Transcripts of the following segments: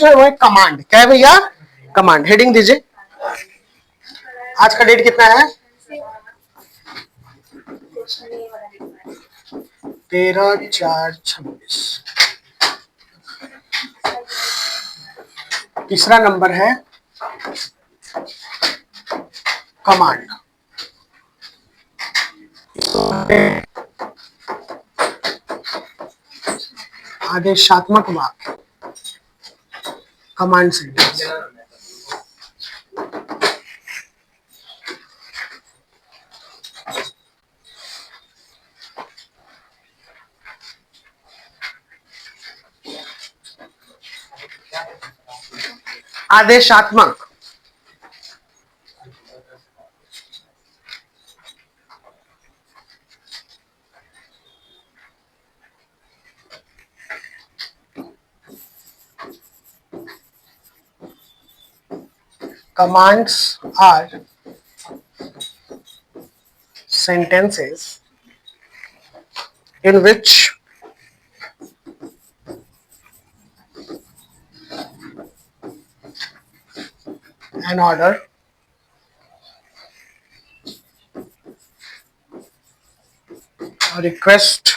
जो है वो है कमांड। क्या है भैया? कमांड। हेडिंग दीजिए। आज का डेट कितना है? 13/4/26। तीसरा नंबर है कमांड। आदेशात्मक वाक्य, कमांड सेंटेंस। आदेशात्मक, commands are sentences in which an order, a request,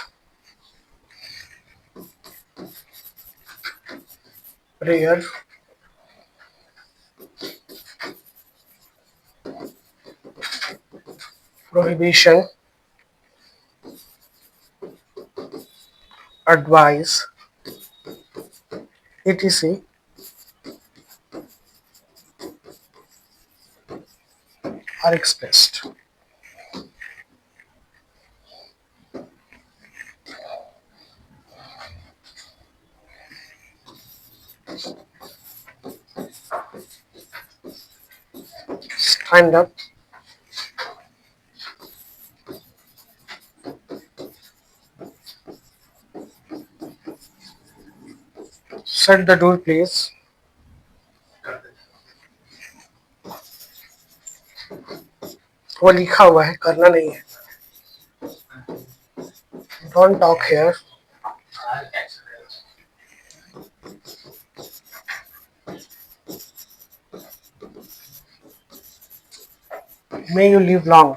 prayer, prohibition, advice, etc. are expressed. Stand up. Shut the door, please. वो लिखा हुआ है, करना नहीं है। Don't talk here. May you live long.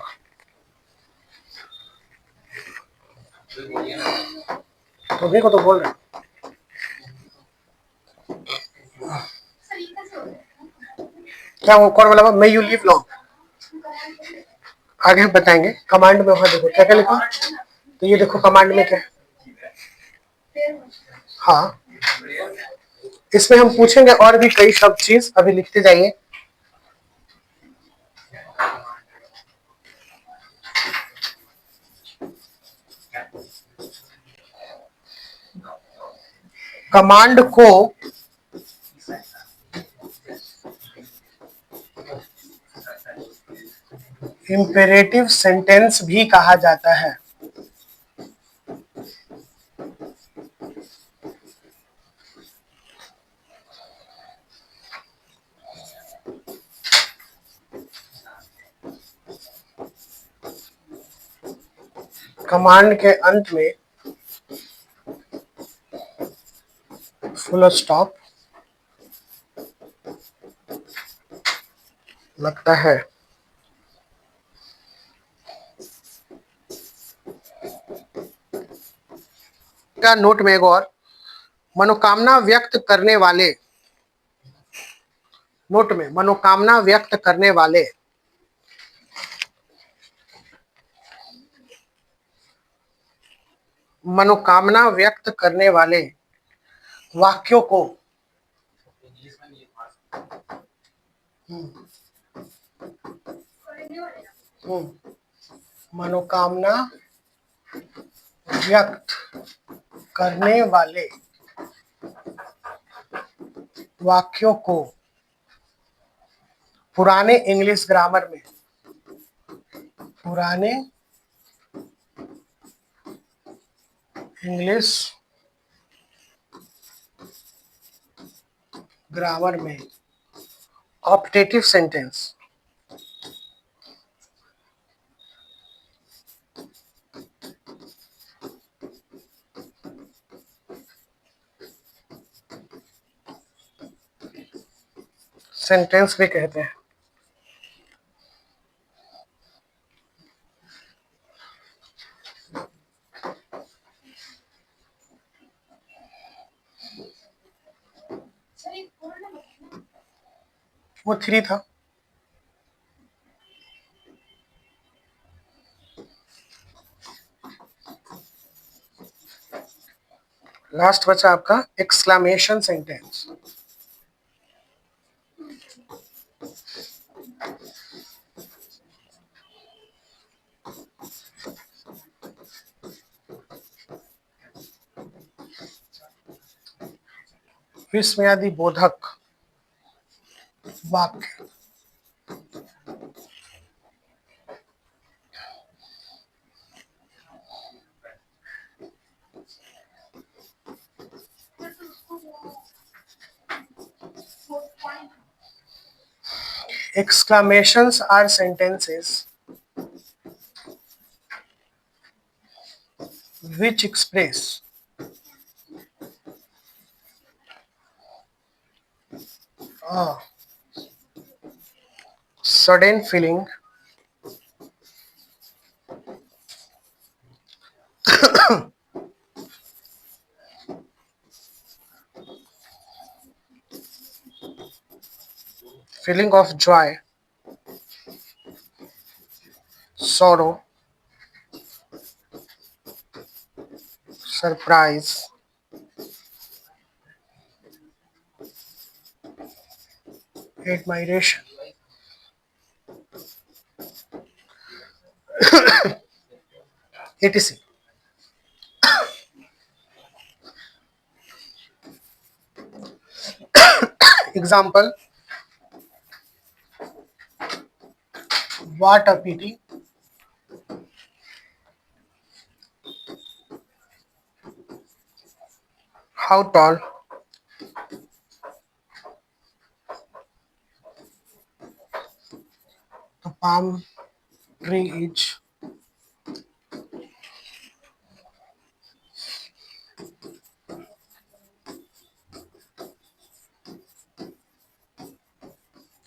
तुम्ही को तो बोल रहे। क्या वो कौन बोला? May you live long. आगे हम बताएंगे। कमांड में वहां देखो क्या क्या लिखा। तो ये देखो कमांड में क्या है। हाँ, इसमें हम पूछेंगे और भी कई सब चीज, अभी लिखते जाइए। कमांड को इंपेरेटिव सेंटेंस भी कहा जाता है। कमांड के अंत में फुल स्टॉप लगता है। का नोट में एक और, मनोकामना व्यक्त करने वाले, नोट में मनोकामना व्यक्त करने वाले मनोकामना व्यक्त करने वाले वाक्यों को मनोकामना व्यक्त करने वाले वाक्यों को पुराने इंग्लिश ग्रामर में, पुराने इंग्लिश ग्रामर में ऑप्टेटिव सेंटेंस, सेंटेंस भी कहते हैं। वो 3 था। लास्ट बचा आपका एक्सक्लेमेशन सेंटेंस। विस्मयादि बोधक वाक्य। Exclamations are sentences which express a sudden feeling of joy, sorrow, surprise, admiration, etc. Example: what a pity, how tall, the palm tree is,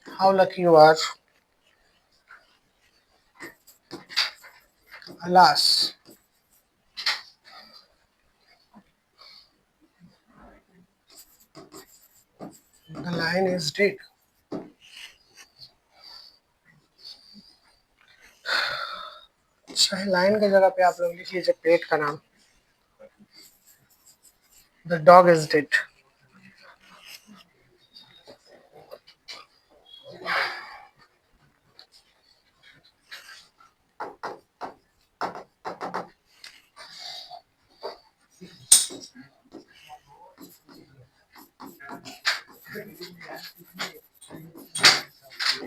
how lucky you are, alas, the lion is dead. अच्छा, line की जगह पे आप लोग लिख लीजिए पेट का नाम। The dog is dead.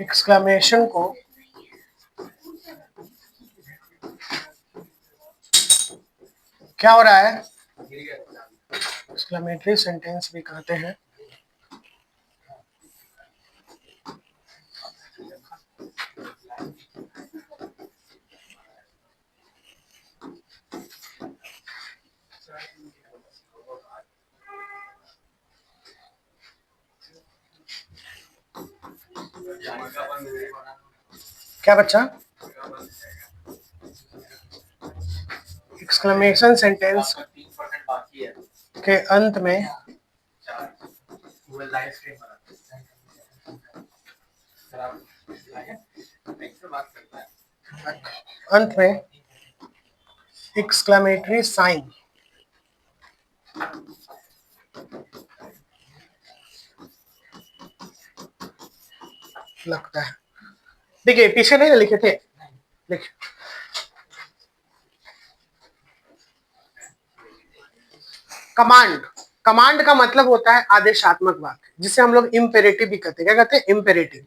Exclamation को क्या हो रहा है, एक्सक्लेमेटरी सेंटेंस भी कहते हैं। क्या बच्चा? एक्सक्लेमेशन सेंटेंस के अंत में एक्सक्लेमेटरी साइन लगता है। देखिए पीछे नहीं लिखे थे, देखिए कमांड। कमांड का मतलब होता है आदेशात्मक वाक्य, जिसे हम लोग इम्पेरेटिव भी कहते हैं। क्या कहते हैं? इम्पेरेटिव।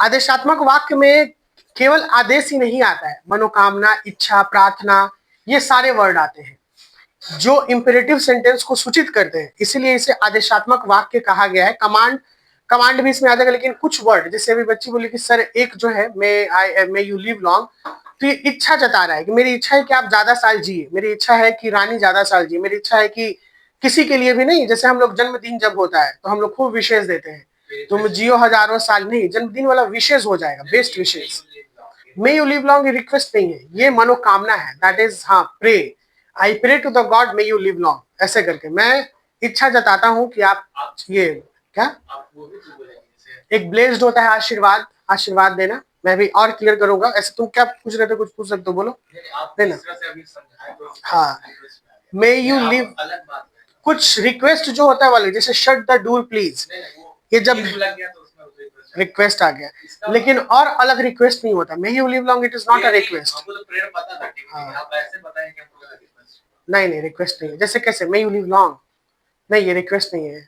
आदेशात्मक वाक्य में केवल आदेश ही नहीं आता है, मनोकामना, इच्छा, प्रार्थना, ये सारे वर्ड आते हैं जो इंपेरेटिव सेंटेंस को सूचित करते हैं, इसीलिए इसे आदेशात्मक वाक्य कहा गया है। कमांड, कमांड भी इसमें आ जाएगा, लेकिन कुछ वर्ड, जैसे अभी बच्ची बोली कि सर एक जो है मे यू लिव लॉन्ग, तो ये इच्छा जता रहा है कि मेरी इच्छा है कि आप ज्यादा साल जिए, मेरी इच्छा है कि रानी ज्यादा साल जिए, मेरी इच्छा है कि किसी के लिए भी नहीं, जैसे हम लोग जन्मदिन जब होता है तो हम लोग खूब विशेष देते हैं, तुम जियो हजारों साल, नहीं, जन्मदिन वाला विशेष हो जाएगा, बेस्ट विशेष। May you live long request नहीं है, ये मनोकामना है, दैट इज, हाँ, pray, I pray to the God may you live long, ऐसे करके मैं इच्छा जताता हूँ कि आप ये क्या एक ब्लेस्ड होता है आशीर्वाद, आशीर्वाद देना। मैं भी और क्लियर करूंगा, ऐसे तुम क्या पूछ रहे थे, कुछ पूछ सकते हो, बोलो। देना, हाँ, मे यू लिव, कुछ रिक्वेस्ट जो होता है वाले, जैसे शट द डोर प्लीज, ये जब रिक्वेस्ट आ गया, लेकिन और अलग रिक्वेस्ट नहीं होता। मे you live long it is not a request. नहीं नहीं, रिक्वेस्ट नहीं है। जैसे कैसे, मे यू लिव लॉन्ग, नहीं, ये रिक्वेस्ट नहीं है।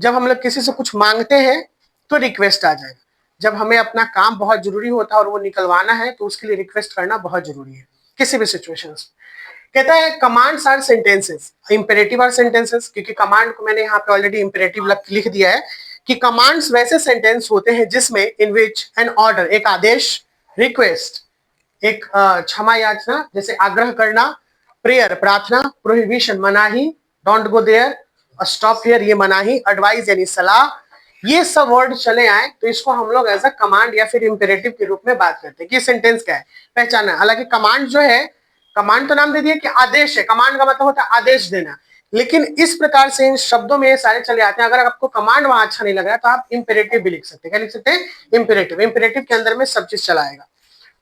जब हम लोग किसी से कुछ मांगते हैं तो रिक्वेस्ट आ जाएगा। जब हमें अपना काम बहुत जरूरी होता है और वो निकलवाना है तो उसके लिए रिक्वेस्ट करना बहुत जरूरी है किसी भी सिचुएशन में। कहता है commands are sentences, imperative are sentences, क्योंकि कमांड को मैंने यहाँ पे ऑलरेडी इंपेरेटिव लिख दिया है कि कमांड्स वैसे सेंटेंस होते हैं जिसमें इन विच एन ऑर्डर, एक आदेश, रिक्वेस्ट, एक क्षमा याचना, जैसे आग्रह करना, प्रेयर, प्रार्थना, प्रोहिबिशन, मनाही, don't go there, stop here, ये मनाही, एडवाइस यानी सलाह, ये सब वर्ड चले आए तो इसको हम लोग एज अ कमांड या फिर इंपेरेटिव के रूप में बात करते हैं कि सेंटेंस क्या है, पहचाना। हालांकि कमांड जो है, कमांड तो नाम दे दिया कि आदेश है, कमांड का मतलब होता है आदेश देना, लेकिन इस प्रकार से इन शब्दों में ये सारे चले आते हैं। अगर आपको कमांड वहां अच्छा नहीं लग रहा तो आप इंपेरेटिव भी लिख सकते हैं। क्या लिख सकते हैं? इंपेरेटिव। इंपेरेटिव के अंदर में सब चीज चलाएगा।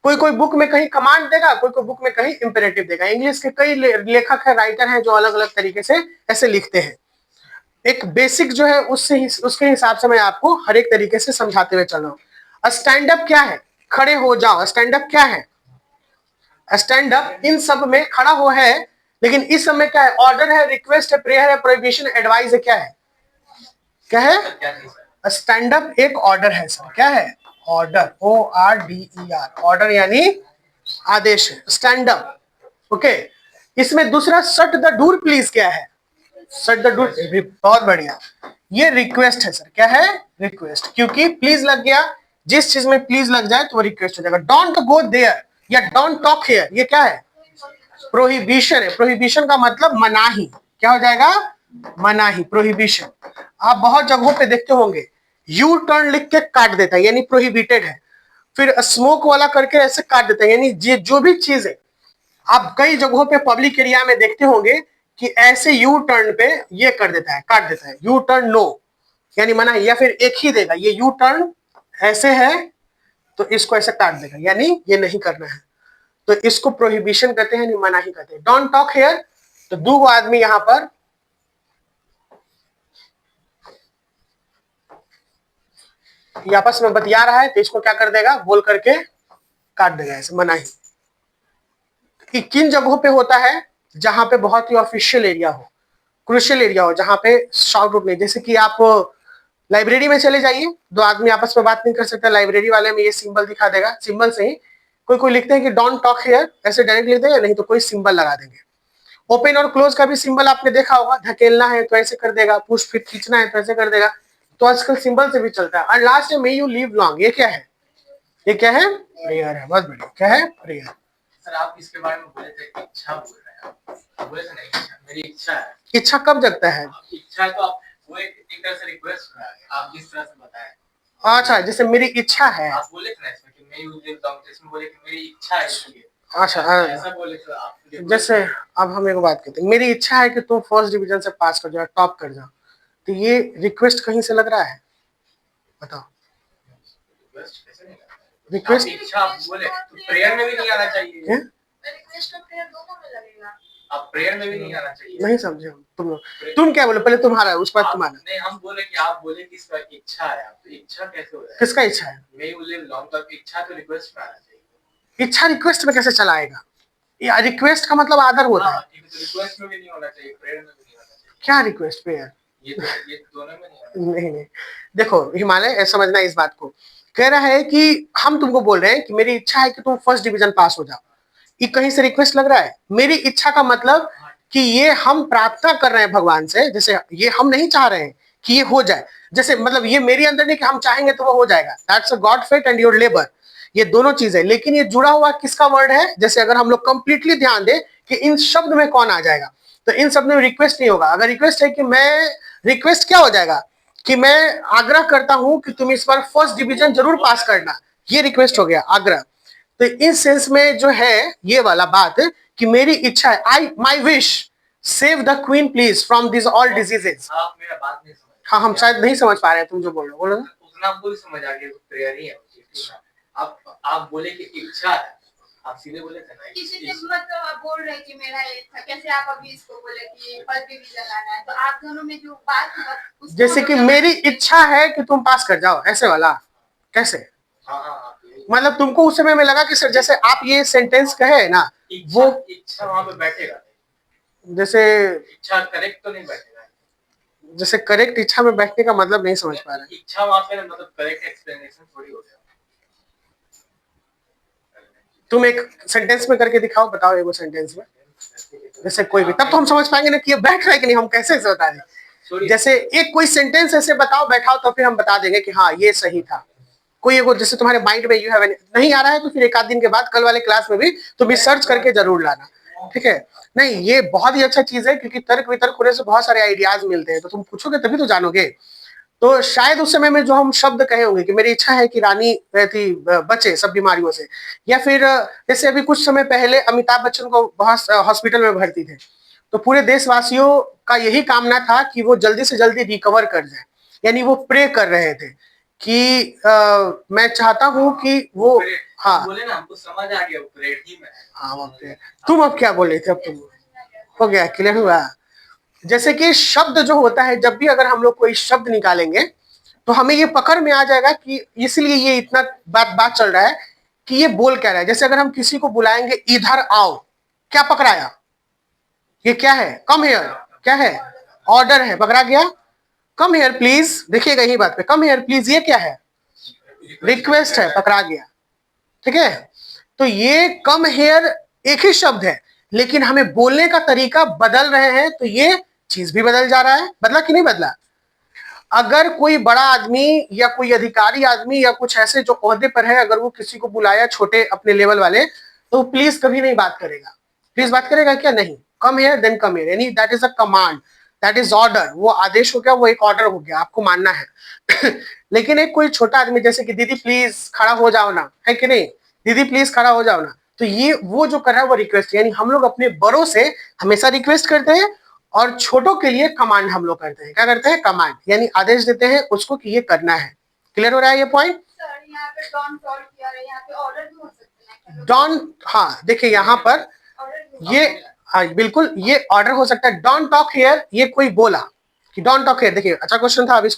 कोई कोई बुक में कहीं कमांड देगा, कोई कोई बुक में कहीं इंपेरेटिव देगा। इंग्लिश के कई लेखक है, राइटर हैं जो अलग अलग तरीके से ऐसे लिखते हैं। एक बेसिक जो है उसके हिसाब से मैं आपको हर एक तरीके से समझाते हुए चल रहा हूँ। स्टैंड अप क्या है? खड़े हो जाओ। स्टैंड अप क्या है? स्टैंड अप इन सब में खड़ा हो है, लेकिन इस समय क्या है? ऑर्डर है, रिक्वेस्ट है, प्रेयर है, प्रोहिबिशन, एडवाइस है, क्या है? क्या है? स्टैंड अप एक ऑर्डर है सर। क्या है? ऑर्डर, ORDER, ऑर्डर यानी आदेश है, स्टैंड अप। ओके, इसमें दूसरा शट द डोर प्लीज क्या है? शट द डोर, बहुत बढ़िया, ये रिक्वेस्ट है सर। क्या है? रिक्वेस्ट, क्योंकि प्लीज लग गया, जिस चीज में प्लीज लग जाए तो वो रिक्वेस्ट हो जाएगा। डोंट गो देयर या डोंट टॉक हियर, ये क्या है? प्रोहिबिशन है। प्रोहिबिशन का मतलब मनाही। क्या हो जाएगा? मनाही, प्रोहिबिशन। आप बहुत जगहों पे देखते होंगे यू टर्न लिख के काट देता है, यानी प्रोहिबिटेड है। फिर स्मोक वाला करके ऐसे काट देता है, यानी ये जो भी चीज है, आप कई जगहों पे पब्लिक एरिया में देखते होंगे कि ऐसे यू टर्न पे ये कर देता है, काट देता है। यू टर्न नो यानी मना, या फिर एक ही देगा, ये यू टर्न ऐसे है तो इसको ऐसे काट देगा, यानी ये नहीं करना है, तो इसको प्रोहिबिशन कहते हैं, मना ही कहते हैं। डोंट टॉक हियर, तो दो आदमी यहां पर ये आपस में बतिया रहा है तो इसको क्या कर देगा? बोल करके काट देगा, ऐसे मनाही। कि किन जगहों पे होता है? जहां पे बहुत ही ऑफिशियल एरिया हो, क्रूशियल एरिया हो, जहां पे शाउट आउट नहीं। जैसे कि आप लाइब्रेरी में चले जाइए, दो आदमी आपस में बात नहीं कर सकते, लाइब्रेरी वाले में ये सिंबल दिखा देगा, सिंबल से ही कोई कोई लिखते हैं कि डोंट टॉक हियर, ऐसे डायरेक्ट लिख देगा, नहीं तो कोई सिंबल लगा देंगे। ओपन और क्लोज का भी सिंबल आपने देखा होगा, धकेलना है तो ऐसे कर देगा, पुश फिर खींचना है तो ऐसे कर देगा, तो आजकल सिंबल से भी चलता है। और लास्ट में मे यू लिव लॉन्ग, ये क्या है? ये क्या है? प्रेयर है। बहुत बढ़िया, क्या है? प्रेयर। सर आप इसके बारे में बोले थे इच्छा बोल रहे हैं, आप बोले थे ना इच्छा, मेरी इच्छा है। इच्छा कब जगता है? इच्छा तो आप वो एक तरह से रिक्वेस्ट है, आप जिस तरह से बताएं। अच्छा, जैसे मेरी इच्छा है, आप बोले थे ना इसमें कि मैं यूज लिव लॉन्ग, इसमें बोले कि मेरी इच्छा है इसलिए। अच्छा, ऐसा बोले थे आप। जैसे अब हम एक बात कहते हैं, मेरी इच्छा है कि तुम फर्स्ट डिवीजन से पास कर जाओ, टॉप कर जाओ, तो ये रिक्वेस्ट कहीं से लग रहा है? बताओ। रिक्वेस्ट इच्छा आप बोले तो प्रेयर में भी नहीं आना चाहिए। रिक्वेस्ट और प्रेयर दोनों में लगेगा। आप प्रेयर में भी नहीं आना चाहिए। नहीं समझे हम, तुम लोग। तुम क्या बोले? पहले तुम्हारा, उस बाद तुम्हारा। नहीं, हम बोले कि आप बोले कि इसका इच्छा है, आप इच्छा कैसे हो रहा है? किसका इच्छा है? मैं यू लिव लॉन्ग, तो इच्छा तो रिक्वेस्ट में आना चाहिए। इच्छा रिक्वेस्ट में कैसे चलाएगा? या रिक्वेस्ट का मतलब आदर होता है। तो रिक्वेस्ट में भी नहीं होना चाहिए, प्रेयर में भी नहीं होना चाहिए। क्या रिक्वेस्ट प्रेयर? ये दोनों में नहीं। नहीं, देखो हिमालय, समझना इस बात को, कह रहा है कि हम तुमको बोल रहे हैं कि मेरी इच्छा है कि तुम फर्स्ट डिवीजन पास हो जाओ, ये कहीं से रिक्वेस्ट लग रहा है? मेरी इच्छा का मतलब कि ये हम प्रार्थना कर रहे हैं भगवान से, जैसे ये हम नहीं चाह रहे हैं कि ये हो जाए, जैसे मतलब ये मेरे अंदर नहीं कि हम चाहेंगे तो वो हो जाएगा, that's a God fate and your labour, ये दोनों चीजें। लेकिन ये जुड़ा हुआ किसका वर्ड है? जैसे अगर हम लोग कंप्लीटली ध्यान दें कि इन शब्द में कौन आ जाएगा, तो इन शब्द में रिक्वेस्ट नहीं होगा। अगर रिक्वेस्ट है कि मैं, रिक्वेस्ट क्या हो जाएगा कि मैं आग्रह करता हूं कि तुम इस बार फर्स्ट डिवीजन जरूर पास करना, ये रिक्वेस्ट हो गया, आग्रह। तो इस सेंस में जो है ये वाला बात कि मेरी इच्छा है, I my wish save the queen please from this all diseases. आप मेरा बात नहीं समझ, हाँ हम शायद नहीं समझ पा रहे हैं, तुम जो बोल रहे हो बोलो ना। उतना आपको समझ आ गया, प्रेयर ही है वो चीज़, ठीक है। आप बोले कि इच्छा है, आप सीधे बोले थे ना किसी ने मतलब आप बोल रहे कि मेरा ये था, कैसे आप अभी इसको बोले कि फर्स्ट डिवीजन आना है, तो आप दोनों में जो बात हुआ उसको जैसे कि मेरी इच्छा है कि तुम पास कर जाओ, ऐसे वाला कैसे? हाँ, मतलब तुमको उस समय में लगा कि सर जैसे आप ये सेंटेंस कहे ना, वो इच्छा वहां पे बैठेगा, जैसे इच्छा करेक्ट तो नहीं बैठेगा। जैसे करेक्ट इच्छा में बैठने का मतलब नहीं समझ पा रहे। इच्छा वहां पे मतलब करेक्ट एक्सप्लेनेशन थोड़ी हो गया। तुम एक सेंटेंस में करके दिखाओ, बताओ एगो सेंटेंस में, जैसे कोई भी, तब तो हम समझ पाएंगे ना कि ये बैठ रहा है कि नहीं, हम कैसे से बता दें। जैसे एक कोई सेंटेंस ऐसे बताओ, बैठाओ, तो फिर हम बता देंगे कि हाँ ये सही था। कोई एगो जैसे तुम्हारे माइंड में यू हैव नहीं आ रहा है, तो फिर एक आध दिन के बाद कल वाले क्लास में भी तुम भी सर्च करके जरूर लाना, ठीक है। नहीं ये बहुत ही अच्छा चीज है, क्योंकि तर्क वितर्क होने से बहुत सारे आइडियाज मिलते हैं, तो तुम पूछोगे तभी तो जानोगे। तो शायद उस समय में जो हम शब्द कहे होंगे कि मेरी इच्छा है कि रानी रहती बचे सब बीमारियों से, या फिर जैसे अभी कुछ समय पहले अमिताभ बच्चन को बहुत हॉस्पिटल में भर्ती थे, तो पूरे देशवासियों का यही कामना था कि वो जल्दी से जल्दी रिकवर कर जाए, यानी वो प्रे कर रहे थे कि मैं चाहता हूं कि वो, हाँ बोले ना, हमको समझ आ गया, प्रेयर ही में। हाँ तुम अब क्या बोले थे, अब तुम हो गया, क्लियर हुआ। जैसे कि शब्द जो होता है, जब भी अगर हम लोग कोई शब्द निकालेंगे तो हमें ये पकड़ में आ जाएगा कि इसलिए ये इतना बात चल रहा है कि ये बोल क्या रहा है। जैसे अगर हम किसी को बुलाएंगे इधर आओ, क्या पकड़ाया, ये क्या है, कम हियर, क्या है, ऑर्डर है, पकड़ा गया। कम हियर प्लीज, देखिएगा यही बात पे, कम हियर प्लीज, ये क्या है, रिक्वेस्ट है, पकड़ा गया, ठीक है। तो ये कम हियर एक ही शब्द है, लेकिन हमें बोलने का तरीका बदल रहे हैं, तो ये चीज भी बदल जा रहा है। बदला कि नहीं बदला? अगर कोई बड़ा आदमी या कोई अधिकारी आदमी या कुछ ऐसे जो ओहदे पर है, अगर वो किसी को बुलाया छोटे अपने लेवल वाले, तो प्लीज कभी नहीं बात करेगा। प्लीज बात करेगा क्या? नहीं। Come here then come here, यानी that is a command, that is order. वो आदेश हो गया, वो एक ऑर्डर हो गया, आपको मानना है। लेकिन एक कोई छोटा आदमी जैसे कि दीदी प्लीज खड़ा हो जाओ ना, है कि नहीं, दीदी प्लीज खड़ा हो जाओ ना, तो ये वो जो कर रहा है वो रिक्वेस्ट, यानी हम लोग अपने बड़ों से हमेशा रिक्वेस्ट करते हैं, और छोटों के लिए कमांड हम लोग करते हैं। क्या करते हैं? कमांड, यानी आदेश देते हैं उसको कि ये करना है। क्लियर हो रहा है ये पॉइंट? सर यहाँ पे डॉन कॉल किया है, यहाँ पे ऑर्डर भी हो सकते हैं। डॉन, हाँ देखिए यहाँ पर ये, हाँ बिल्कुल ये ऑर्डर हो सकता है। डोंट टॉक हियर, ये कोई बोला कि डोंट टॉक हियर, देखिए अच्छा क्वेश्चन था, अभी